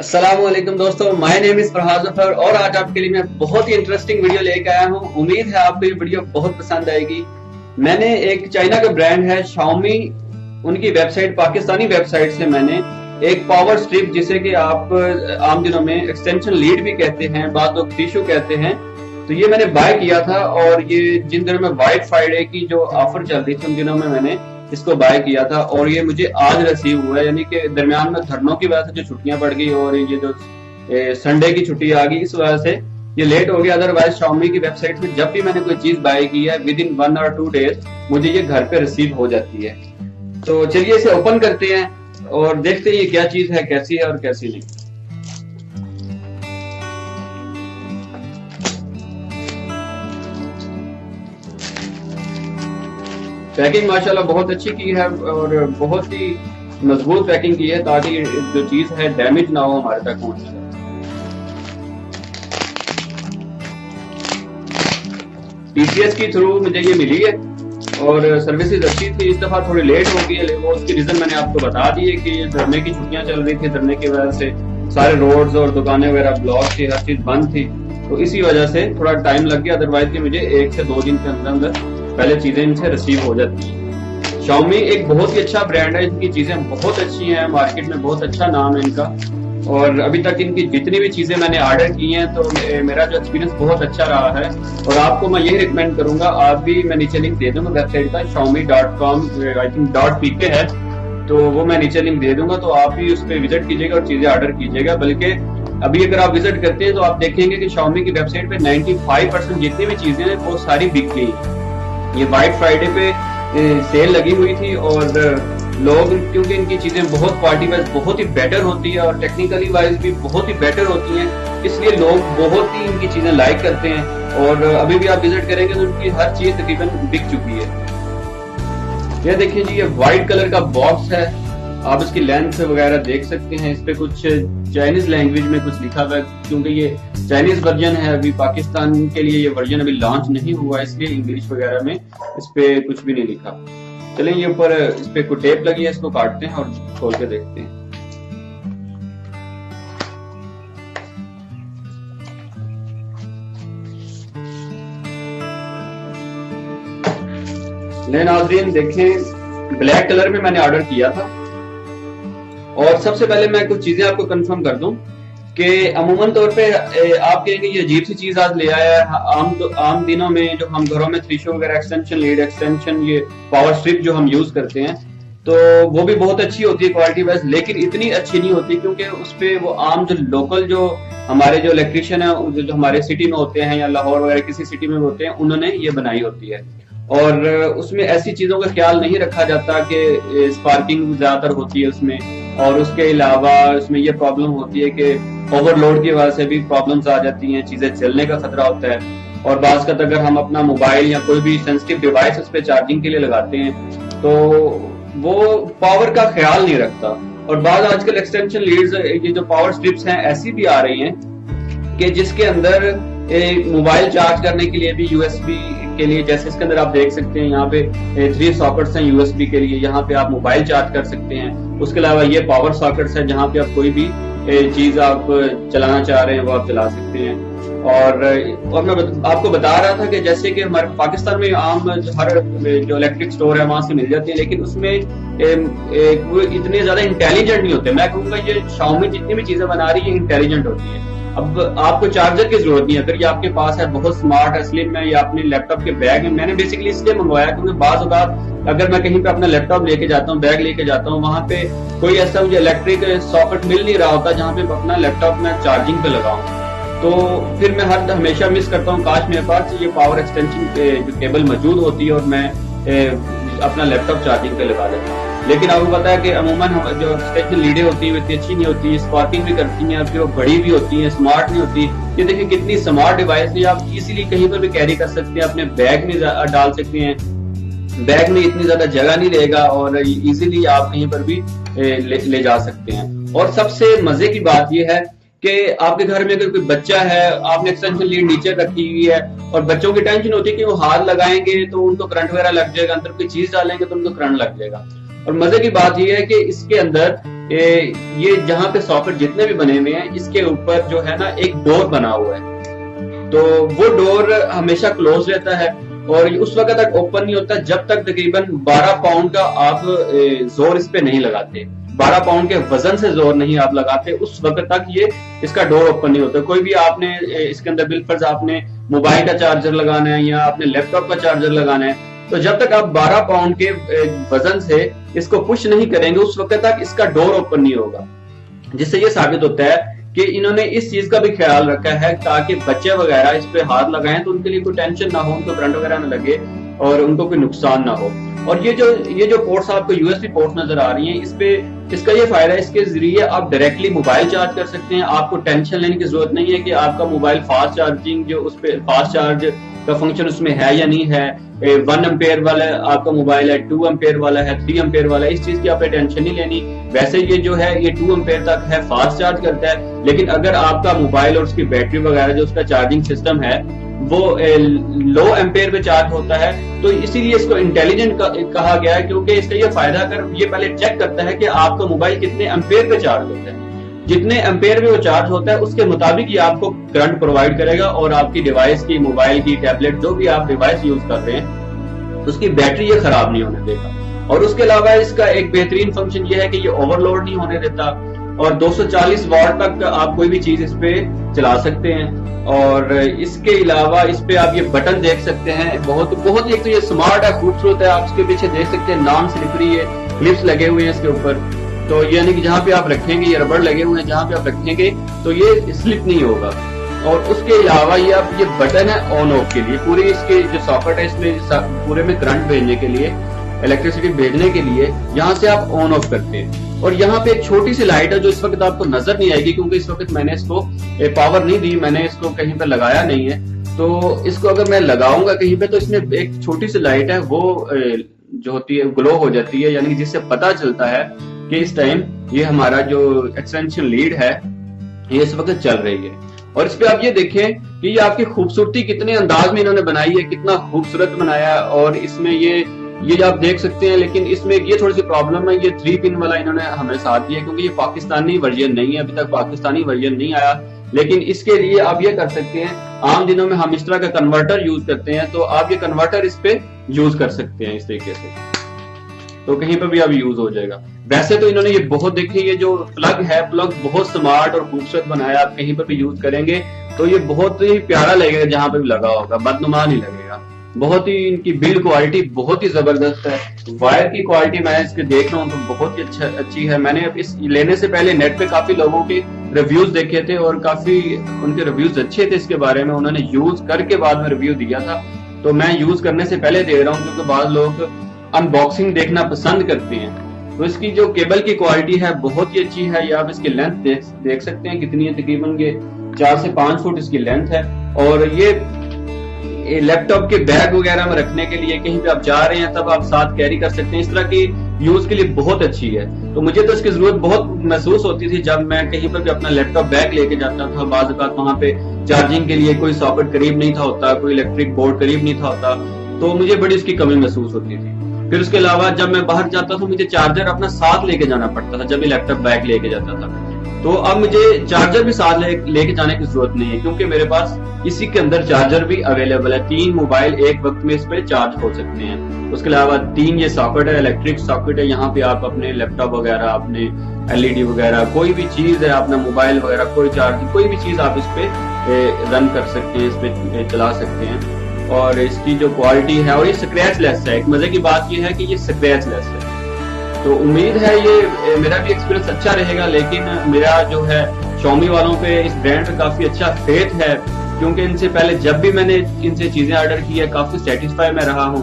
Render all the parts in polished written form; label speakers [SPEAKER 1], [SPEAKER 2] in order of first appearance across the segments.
[SPEAKER 1] अस्सलामुअलैकुम दोस्तों, my name is Farhad Zafar और आज आपके लिए मैं बहुत ही इंटरेस्टिंग वीडियो लेकर आया हूं। उम्मीद है आपको ये वीडियो बहुत पसंद आएगी। मैंने एक चाइना का ब्रांड है Xiaomi, उनकी वेबसाइट, पाकिस्तानी वेबसाइट से मैंने एक पावर स्ट्रिप, जिसे कि आप आम दिनों में एक्सटेंशन लीड भी कहते हैं, बाद लोग टिश्यू कहते हैं, तो ये मैंने बाय किया था। और ये जिन दिनों में व्हाइट फ्राइडे की जो ऑफर चल रही थी उन दिनों में मैंने इसको बाय किया था और ये मुझे आज रिसीव हुआ है। यानी कि दरमियान में धरनों की वजह से जो छुट्टियां पड़ गई और ये जो संडे की छुट्टी आ गई, इस वजह से ये लेट हो गया। अदरवाइज Xiaomi की वेबसाइट में जब भी मैंने कोई चीज बाय की है विद इन 1 और 2 डेज मुझे ये घर पे रिसीव हो जाती है। तो चलिए इसे ओपन करते हैं और देखते हैं ये क्या चीज है, कैसी है और कैसी नहीं। पैकिंग माशाल्लाह बहुत अच्छी की है और बहुत ही मजबूत पैकिंग की है ताकि जो चीज है डैमेज ना हो हमारे तक पहुंचने। टीसीएस के थ्रू मुझे ये मिली है और सर्विसेज अच्छी थी। इस दफा थोड़ी लेट हो गई है, वो उसकी रीजन मैंने आपको बता दी है कि ये धरने की छुट्टियां चल रही थी, धरने की वजह से सारे रोड्स और दुकानें वगैरह ब्लॉक थी, हर चीज बंद थी, तो इसी वजह से थोड़ा टाइम लग गया। अदरवाइज मुझे 1 से 2 दिन के अंदर अंदर पहले चीजें इनसे रिसीव हो जाती है। Xiaomi एक बहुत ही अच्छा ब्रांड है, इनकी चीजें बहुत अच्छी हैं, मार्केट में बहुत अच्छा नाम है इनका। और अभी तक इनकी जितनी भी चीजें मैंने ऑर्डर की हैं तो मेरा जो एक्सपीरियंस बहुत अच्छा रहा है। और आपको मैं यही रिकमेंड करूंगा, आप भी, मैं नीचे लिंक दे दूंगा वेबसाइट का, xiaomi.com आई थिंक .pk है, तो वो मैं नीचे लिंक दे दूंगा, तो आप भी उस पर विजिट कीजिएगा और चीजें ऑर्डर कीजिएगा। बल्कि अभी अगर आप विजिट करते हैं तो आप देखेंगे कि Xiaomi की वेबसाइट पे 95% जितनी भी चीजें हैं वो सारी बिक गई। ये व्हाइट फ्राइडे पे सेल लगी हुई थी और लोग, क्योंकि इनकी चीजें बहुत क्वालिटी वाइज बहुत ही बेटर होती है और टेक्निकली वाइज भी बहुत ही बेटर होती हैं, इसलिए लोग बहुत ही इनकी चीजें लाइक करते हैं। और अभी भी आप विजिट करेंगे तो उनकी हर चीज तकरीबन बिक चुकी है। ये देखिए जी, ये व्हाइट कलर का बॉक्स है, आप इसकी लेंथ वगैरह देख सकते हैं। इस पे कुछ चाइनीज लैंग्वेज में कुछ लिखा हुआ है, क्योंकि ये चाइनीज वर्जन है, अभी पाकिस्तान के लिए ये वर्जन अभी लॉन्च नहीं हुआ, इसलिए इंग्लिश वगैरह में इस पे कुछ भी नहीं लिखा। चलिए, ये ऊपर इस पे कोई टेप लगी है, इसको काटते हैं और खोल के देखते हैं। ले नाज़रीन देखें, ब्लैक कलर में मैंने ऑर्डर किया था। और सबसे पहले मैं कुछ चीजें आपको कंफर्म कर दूं कि अमूमन तौर पे आप कहेंगे ये अजीब सी चीज आज ले आया है। आम दिनों में जो हम घरों में थ्री शो वगैरह, एक्सटेंशन लीड, एक्सटेंशन, ये पावर स्ट्रिप जो हम यूज करते हैं, तो वो भी बहुत अच्छी होती है क्वालिटी वाइज, लेकिन इतनी अच्छी नहीं होती, क्योंकि उस पे वो आम जो लोकल जो हमारे जो इलेक्ट्रिशियन है, जो हमारे सिटी में होते हैं या लाहौर वगैरह किसी सिटी में होते हैं, उन्होंने ये बनाई होती है। और उसमें ऐसी चीजों का ख्याल नहीं रखा जाता कि स्पार्किंग ज्यादातर होती है उसमें, और उसके अलावा उसमें ये प्रॉब्लम होती है कि ओवरलोड की वजह से भी प्रॉब्लम्स आ जाती हैं, चीजें जलने का खतरा होता है। और बाज़ का अगर हम अपना मोबाइल या कोई भी सेंसिटिव डिवाइस उस पर चार्जिंग के लिए लगाते हैं तो वो पावर का ख्याल नहीं रखता। और बाद आजकल एक्सटेंशन लीड्स, ये जो पावर स्ट्रिप्स हैं, ऐसी भी आ रही हैं कि जिसके अंदर मोबाइल चार्ज करने के लिए भी यूएसबी के लिए, जैसे इसके अंदर आप देख सकते हैं, यहाँ पे 3 सॉकेट्स हैं यूएसबी के लिए, यहाँ पे आप मोबाइल चार्ज कर सकते हैं। उसके अलावा ये पावर सॉकेट्स है जहाँ पे आप कोई भी चीज आप चलाना चाह रहे हैं वो आप चला सकते हैं। और मैं आपको बता रहा था कि जैसे कि हमारे पाकिस्तान में आम हर जो इलेक्ट्रिक स्टोर है वहां से मिल जाती है, लेकिन उसमें वो इतने ज्यादा इंटेलिजेंट नहीं होते। मैं कहूँगा ये Xiaomi जितनी भी चीजें बना रही है इंटेलिजेंट होती है। अब आपको चार्जर की जरूरत नहीं है, अगर ये आपके पास है, बहुत स्मार्ट है, स्लिम है, या अपने लैपटॉप के बैग में, मैंने बेसिकली इसलिए मंगवाया क्योंकि बाज़ औक़ात अगर मैं कहीं पे अपना लैपटॉप लेके जाता हूँ, बैग लेके जाता हूँ, वहां पे कोई ऐसा मुझे इलेक्ट्रिक सॉकेट मिल नहीं रहा होता जहाँ पे अपना लैपटॉप मैं चार्जिंग पे लगाऊं, तो फिर मैं हमेशा मिस करता हूँ, काश मेरे पास ये पावर एक्सटेंशन जो केबल मौजूद होती है और मैं अपना लैपटॉप चार्जिंग पे लगा लेता हूँ। लेकिन आपको पता है कि अमूमन जो एक्सटेंशन लीडें होती है इतनी अच्छी नहीं होती, स्पार्किंग भी करती हैं, फिर वो बड़ी भी होती हैं, स्मार्ट नहीं होती। ये देखिए कितनी स्मार्ट डिवाइस है, आप इजीली कहीं पर भी कैरी कर सकते हैं, अपने बैग में डाल सकते हैं, बैग में इतनी ज्यादा जगह नहीं रहेगा और इजीली आप कहीं पर भी ले जा सकते हैं। और सबसे मजे की बात यह है कि आपके घर में अगर कोई बच्चा है, आपने एक्सटेंशन लीड नीचे रखी हुई है और बच्चों की टेंशन होती है कि वो हाथ लगाएंगे तो उनको करंट वगैरह लग जाएगा, अंदर कोई चीज डालेंगे तो उनको करंट लग जाएगा। और मजे की बात यह है कि इसके अंदर ये जहाँ पे सॉकेट जितने भी बने हुए हैं इसके ऊपर जो है ना एक डोर बना हुआ है, तो वो डोर हमेशा क्लोज रहता है और उस वक्त तक ओपन नहीं होता जब तक तकरीबन 12 पाउंड का आप जोर इस पे नहीं लगाते, 12 पाउंड के वजन से जोर नहीं आप लगाते, उस वक्त तक ये इसका डोर ओपन नहीं होता। कोई भी आपने इसके अंदर बिलफर्ज आपने मोबाइल का चार्जर लगाना है या आपने लैपटॉप का चार्जर लगाना है, तो जब तक आप 12 पाउंड के वजन से इसको पुश नहीं करेंगे उस वक्त तक इसका डोर ओपन नहीं होगा। जिससे ये साबित होता है कि इन्होंने इस चीज का भी ख्याल रखा है ताकि बच्चे वगैरह इस पे हाथ लगाएं तो उनके लिए कोई टेंशन ना हो, उनको करंट वगैरह ना लगे और उनको कोई नुकसान ना हो। और ये जो पोर्ट्स आपको यूएसबी पोर्ट्स नजर आ रही हैं, इस पे इसका ये फायदा है, इसके जरिए आप डायरेक्टली मोबाइल चार्ज कर सकते हैं। आपको टेंशन लेने की जरूरत नहीं है कि आपका मोबाइल फास्ट चार्जिंग जो उस पे फास्ट चार्ज का फंक्शन उसमें है या नहीं है, 1 एम्पेयर वाला आपका मोबाइल है, 2 एम्पेयर वाला है, 3 एम्पेयर वाला है, इस चीज की आपने टेंशन नहीं लेनी। वैसे ये जो है ये 2 एम्पेयर तक है, फास्ट चार्ज करता है, लेकिन अगर आपका मोबाइल और उसकी बैटरी वगैरह जो उसका चार्जिंग सिस्टम है वो लो एम्पेयर पे चार्ज होता है, तो इसीलिए इसको इंटेलिजेंट कहा गया है, क्योंकि इसका ये फायदा कर ये पहले चेक करता है कि आपका मोबाइल कितने एम्पेयर पे चार्ज होता है। जितने एम्पेयर में वो चार्ज होता है उसके मुताबिक ही आपको करंट प्रोवाइड करेगा और आपकी डिवाइस की, मोबाइल की, टैबलेट जो भी आप डिवाइस यूज कर रहे हैं उसकी बैटरी ये खराब नहीं होने देगा। और उसके अलावा इसका एक बेहतरीन फंक्शन ये है कि ये ओवरलोड नहीं होने देता और 240 वाट तक आप कोई भी चीज इस पे चला सकते हैं। और इसके अलावा इस पे आप ये बटन देख सकते हैं, बहुत बहुत एक तो ये स्मार्ट है, खूबसूरत है। आप इसके पीछे देख सकते हैं नॉन स्लिपरी ये क्लिप्स लगे हुए हैं इसके ऊपर, तो यानी कि जहाँ पे आप रखेंगे ये रबड़ लगे हुए हैं, जहाँ पे आप रखेंगे तो ये स्लिप नहीं होगा। और उसके अलावा ये आप ये बटन है ऑन ऑफ के लिए, पूरी इसके जो सॉकेट है इसमें पूरे में करंट भेजने के लिए, इलेक्ट्रिसिटी भेजने के लिए यहाँ से आप ऑन ऑफ करते हैं। और यहाँ पे एक छोटी सी लाइट है जो इस वक्त आपको नजर नहीं आएगी क्योंकि इस वक्त मैंने इसको पावर नहीं दी, मैंने इसको कहीं पे लगाया नहीं है। तो इसको अगर मैं लगाऊंगा कहीं पे तो इसमें एक छोटी सी लाइट है वो जो होती है ग्लो हो जाती है, यानी कि जिससे पता चलता है कि इस टाइम ये हमारा जो एक्सटेंशन लीड है ये इस वक्त चल रही है। और इस पे आप ये देखें कि ये आपकी खूबसूरती कितने अंदाज में इन्होंने बनाई है, कितना खूबसूरत बनाया। और इसमें ये आप देख सकते हैं, लेकिन इसमें ये थोड़ी सी प्रॉब्लम है, ये 3 पिन वाला इन्होंने हमें साथ दिया क्योंकि ये पाकिस्तानी वर्जन नहीं है, अभी तक पाकिस्तानी वर्जन नहीं आया। लेकिन इसके लिए आप ये कर सकते हैं, आम दिनों में हम इस तरह का कन्वर्टर यूज करते हैं तो आप ये कन्वर्टर इस पे यूज कर सकते हैं इस तरीके से, तो कहीं पर भी अब यूज हो जाएगा। वैसे तो इन्होंने ये बहुत देखिए, ये जो प्लग है प्लग बहुत स्मार्ट और खूबसूरत बनाया, आप कहीं पर भी यूज करेंगे तो ये बहुत ही प्यारा लगेगा, जहां पे भी लगा होगा बदनुमा नहीं लगेगा। बहुत ही इनकी बिल्ड क्वालिटी बहुत ही जबरदस्त है। वायर की क्वालिटी मैं इसके देख रहा हूँ तो बहुत ही अच्छी है। मैंने इस लेने से पहले नेट पे काफी लोगों के रिव्यूज देखे थे और काफी उनके रिव्यूज अच्छे थे इसके बारे में, उन्होंने यूज करके बाद में रिव्यू दिया था, तो मैं यूज करने से पहले दे रहा हूँ क्योंकि बाद लोग अनबॉक्सिंग देखना पसंद करते हैं। तो इसकी जो केबल की क्वालिटी है बहुत ही अच्छी है, ये आप इसकी लेंथ देख सकते हैं कितनी है, तकरीबन ये 4 से 5 फुट इसकी लेंथ है। और ये लैपटॉप के बैग वगैरह में रखने के लिए, कहीं पे आप जा रहे हैं तब आप साथ कैरी कर सकते हैं, इस तरह की यूज के लिए बहुत अच्छी है। तो मुझे तो इसकी जरूरत बहुत महसूस होती थी जब मैं कहीं पर भी अपना लैपटॉप बैग लेके जाता था, बाज़ औक़ात वहां पे चार्जिंग के लिए कोई सॉकेट करीब नहीं था होता, कोई इलेक्ट्रिक बोर्ड करीब नहीं था होता, तो मुझे बड़ी इसकी कमी महसूस होती थी। फिर उसके अलावा जब मैं बाहर जाता था मुझे चार्जर अपना साथ लेके जाना पड़ता था जब मैं लैपटॉप बैग लेके जाता था, तो अब मुझे चार्जर भी साथ लेके जाने की जरूरत नहीं है क्योंकि मेरे पास इसी के अंदर चार्जर भी अवेलेबल है। 3 मोबाइल एक वक्त में इस पे चार्ज हो सकते हैं। उसके अलावा 3 ये सॉकेट है, इलेक्ट्रिक सॉकेट है, यहाँ पे आप अपने लैपटॉप वगैरह, अपने एलईडी वगैरह, कोई भी चीज है, अपना मोबाइल वगैरह, कोई चार्ज, कोई भी चीज आप इस पे रन कर सकते हैं, इस पे चला सकते हैं। और इसकी जो क्वालिटी है, और ये स्क्रैचलेस है, एक मजे की बात ये है कि ये स्क्रैचलेस है, तो उम्मीद है ये मेरा भी एक्सपीरियंस अच्छा रहेगा। लेकिन मेरा जो है Xiaomi वालों पे इस ब्रांड पे काफी अच्छा फेथ है क्योंकि इनसे पहले जब भी मैंने इनसे चीजें ऑर्डर की है काफी सेटिस्फाई मैं रहा हूँ।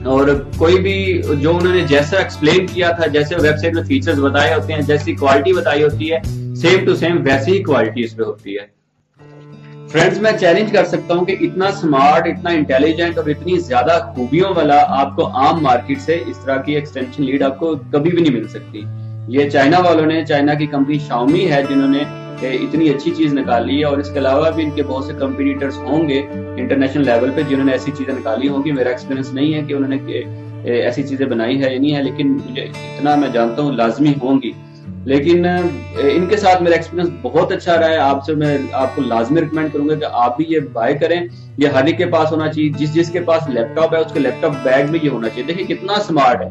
[SPEAKER 1] और कोई भी जो उन्होंने जैसा एक्सप्लेन किया था, जैसे वेबसाइट में फीचर्स बताए होते हैं, जैसी क्वालिटी बताई होती है, सेम टू सेम वैसी ही क्वालिटी इसमें होती है। फ्रेंड्स, मैं चैलेंज कर सकता हूं कि इतना स्मार्ट, इतना इंटेलिजेंट और इतनी ज्यादा खूबियों वाला आपको आम मार्केट से इस तरह की एक्सटेंशन लीड आपको कभी भी नहीं मिल सकती। ये चाइना वालों ने, चाइना की कंपनी Xiaomi है जिन्होंने इतनी अच्छी चीज निकाली है, और इसके अलावा भी इनके बहुत से कंपटीटर्स होंगे इंटरनेशनल लेवल पे जिन्होंने ऐसी चीजें निकाली होंगी। मेरा एक्सपीरियंस नहीं है कि उन्होंने ऐसी चीजें बनाई है या नहीं है, लेकिन मुझे इतना मैं जानता हूँ लाजमी होंगी। लेकिन इनके साथ मेरा एक्सपीरियंस बहुत अच्छा रहा है। आपसे मैं आपको लाजमी रिकमेंड करूंगा कि आप भी ये बाय करें। ये हर एक के पास होना चाहिए, जिसके पास लैपटॉप है उसके लैपटॉप बैग में ये होना चाहिए। देखिए कितना स्मार्ट है।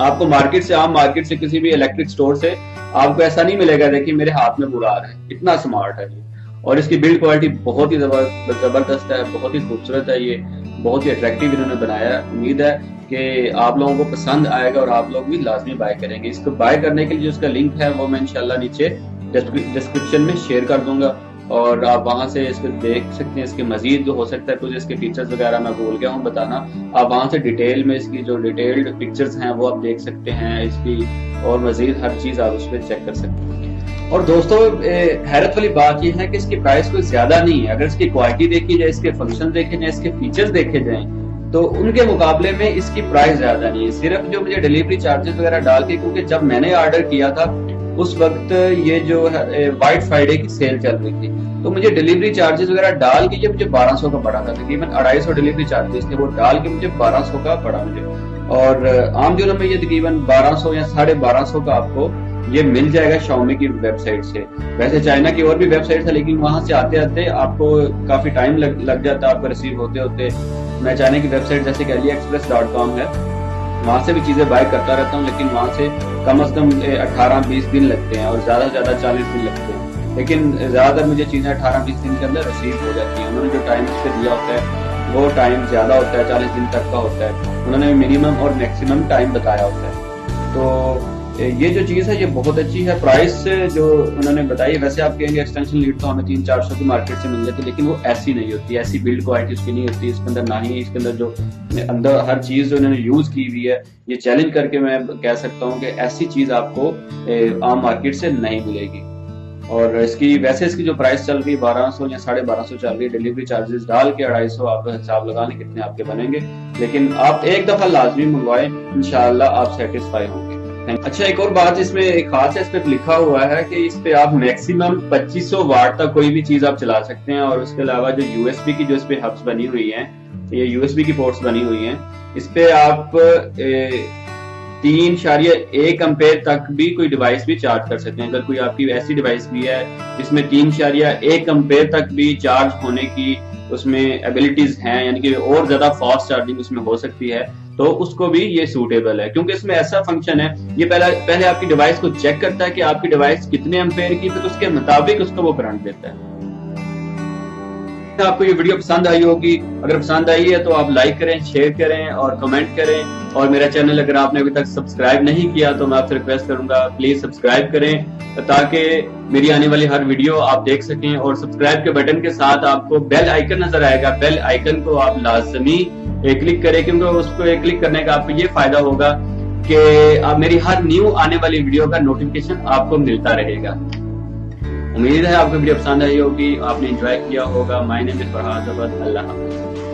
[SPEAKER 1] आपको मार्केट से, आम मार्केट से, किसी भी इलेक्ट्रिक स्टोर से आपको ऐसा नहीं मिलेगा। देखिए मेरे हाथ में पूरा आ रहा है, इतना स्मार्ट है ये। और इसकी बिल्ड क्वालिटी बहुत ही जबरदस्त है, बहुत ही खूबसूरत है। ये बहुत ही अट्रैक्टिव इन्होंने बनाया है। उम्मीद है कि आप लोगों को पसंद आएगा और आप लोग भी लाजमी बाय करेंगे। इसको बाय करने के लिए जो इसका लिंक है वो मैं इंशाल्लाह नीचे डिस्क्रिप्शन में शेयर कर दूंगा और आप वहां से इसको देख सकते हैं। इसके मजीद जो हो सकता है कुछ इसके फीचर्स वगैरह मैं भूल गया हूँ बताना, आप वहां से डिटेल में इसकी जो डिटेल्ड पिक्चर्स हैं वो आप देख सकते हैं इसकी, और मजीद हर चीज आप उस पर चेक कर सकते हैं। और दोस्तों हैरत वाली बात यह है कि इसकी प्राइस कोई ज्यादा नहीं है। अगर इसकी क्वालिटी देखी जाए, इसके फंक्शन देखे जाए, इसके फीचर्स देखे जाए तो उनके मुकाबले में इसकी प्राइस ज्यादा नहीं है। सिर्फ जो मुझे डिलीवरी चार्जेस वगैरह डाल के, क्योंकि जब मैंने ऑर्डर किया था उस वक्त ये जो व्हाइट फ्राइडे की सेल चल रही थी, तो मुझे डिलीवरी चार्जेस वगैरह डाल के ये मुझे 1200 का पड़ा था। तकरीबन 250 डिलीवरी चार्जेस थे, वो डाल के मुझे 1200 का पड़ा मुझे। और आम दिनों में ये तकरीबन 1200 या 1250 का आपको ये मिल जाएगा Xiaomi की वेबसाइट से। वैसे चाइना की और भी वेबसाइट है, लेकिन वहां से आते आते आपको काफी टाइम लग जाता है आपको रिसीव होते होते। मैं चाइना की वेबसाइट जैसे कि AliExpress.com है, वहां से भी चीजें बाय करता रहता हूँ, लेकिन वहां से कम 18-20 दिन लगते हैं और ज्यादा से ज्यादा 40 दिन लगते हैं। लेकिन ज्यादातर मुझे चीजें 18-20 दिन के अंदर रिसीव हो जाती हैं। उन्होंने जो टाइम इससे दिया होता है वो टाइम ज्यादा होता है, 40 दिन तक का होता है। उन्होंने मिनिमम और मैक्सिमम टाइम बताया होता है। तो ये जो चीज है ये बहुत अच्छी है। प्राइस जो उन्होंने बताई, वैसे आप कहेंगे एक्सटेंशन लीड तो हमें 300-400 की मार्केट से मिल जाती है, लेकिन वो ऐसी नहीं होती, ऐसी बिल्ड क्वालिटी उसकी नहीं होती। इसके अंदर ना ही इसके अंदर जो अंदर हर चीज जो उन्होंने यूज की हुई है, ये चैलेंज करके मैं कह सकता हूँ कि ऐसी चीज आपको आम मार्केट से नहीं मिलेगी। और इसकी वैसे इसकी जो प्राइस चल रही है 1200 या 1250 चल रही है, डिलीवरी चार्जेस डाल के 250, आप हिसाब लगा लें कितने आपके बनेंगे। लेकिन आप एक दफा लाजमी मंगवाएं, इंशाल्लाह आप सेटिस्फाई होंगे। अच्छा, एक और बात इसमें एक खास है, इस पे लिखा हुआ है कि इस पे आप मैक्सिमम 2500 वाट तक कोई भी चीज आप चला सकते हैं। और उसके अलावा जो यूएसबी की जो इस पे हब्स बनी हुई हैं, ये यूएसबी की पोर्ट्स बनी हुई हैं, इस पे आप 3.1 एम्पेयर तक भी कोई डिवाइस भी चार्ज कर सकते हैं। अगर कोई आपकी ऐसी डिवाइस भी है जिसमें 3.1 एम्पेयर तक भी चार्ज होने की उसमें एबिलिटीज हैं, यानी कि और ज्यादा फास्ट चार्जिंग उसमें हो सकती है, तो उसको भी ये सूटेबल है। क्योंकि इसमें ऐसा फंक्शन है, ये पहले आपकी डिवाइस को चेक करता है कि आपकी डिवाइस कितने एम्पेयर की, फिर उसके मुताबिक उसको वो करंट देता है। आपको ये वीडियो पसंद आई होगी, अगर पसंद आई है तो आप लाइक करें, शेयर करें और कमेंट करें। और मेरा चैनल अगर आपने अभी तक सब्सक्राइब नहीं किया तो मैं आपसे रिक्वेस्ट करूंगा प्लीज सब्सक्राइब करें, ताकि मेरी आने वाली हर वीडियो आप देख सकें। और सब्सक्राइब के बटन के साथ आपको बेल आइकन नजर आएगा, बेल आइकन को आप लाजमी क्लिक करें, क्योंकि उसको क्लिक करने का आपको ये फायदा होगा कि आप मेरी हर न्यू आने वाली वीडियो का नोटिफिकेशन आपको मिलता रहेगा। उम्मीद है आपको वीडियो पसंद आई होगी, आपने एंजॉय किया होगा। My name is Farhad Ahmed. अल्लाह हाफ़िज़।